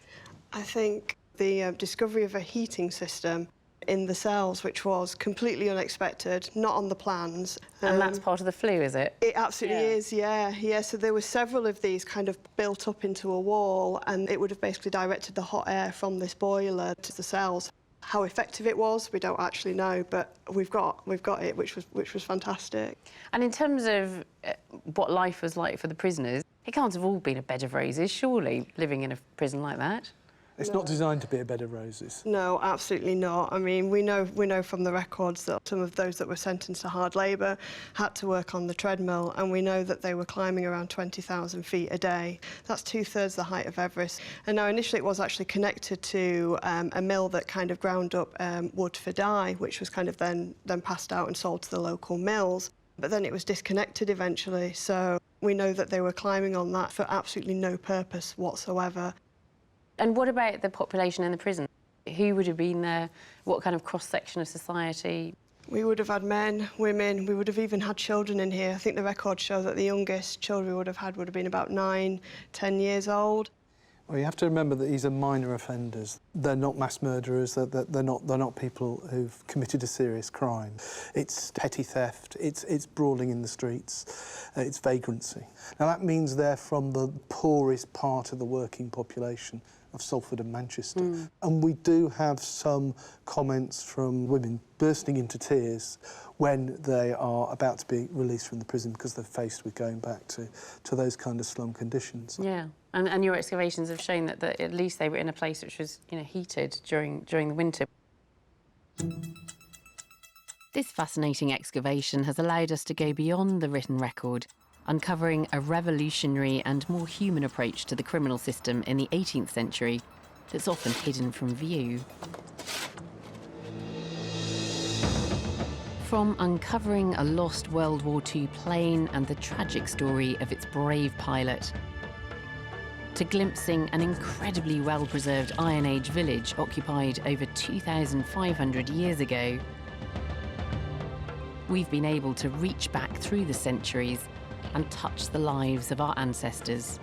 I think the discovery of a heating system in the cells, which was completely unexpected, not on the plans. And that's part of the flue, is it? It absolutely is, yeah. So there were several of these kind of built up into a wall, and it would have basically directed the hot air from this boiler to the cells. How effective it was, we don't actually know, but we've got it, which was fantastic. And in terms of what life was like for the prisoners, it can't have all been a bed of roses, surely, living in a prison like that. It's not designed to be a bed of roses. No, absolutely not. I mean, we know from the records that some of those that were sentenced to hard labour had to work on the treadmill, and we know that they were climbing around 20,000 feet a day. That's 2/3 the height of Everest. And now, initially, it was actually connected to a mill that kind of ground up wood for dye, which was kind of then passed out and sold to the local mills. But then it was disconnected eventually, so we know that they were climbing on that for absolutely no purpose whatsoever. And what about the population in the prison? Who would have been there? What kind of cross-section of society? We would have had men, women, we would have even had children in here. I think the records show that the youngest children we would have had would have been about 9, 10 years old. Well, you have to remember that these are minor offenders. They're not mass murderers, they're not people who've committed a serious crime. It's petty theft, it's brawling in the streets, it's vagrancy. Now, that means they're from the poorest part of the working population of Salford and Manchester. And we do have some comments from women bursting into tears when they are about to be released from the prison because they're faced with going back to those kind of slum conditions. Yeah, and your excavations have shown that at least they were in a place which was, heated during the winter. This fascinating excavation has allowed us to go beyond the written record, uncovering a revolutionary and more human approach to the criminal system in the 18th century that's often hidden from view. From uncovering a lost World War II plane and the tragic story of its brave pilot, to glimpsing an incredibly well-preserved Iron Age village occupied over 2,500 years ago, we've been able to reach back through the centuries and touch the lives of our ancestors.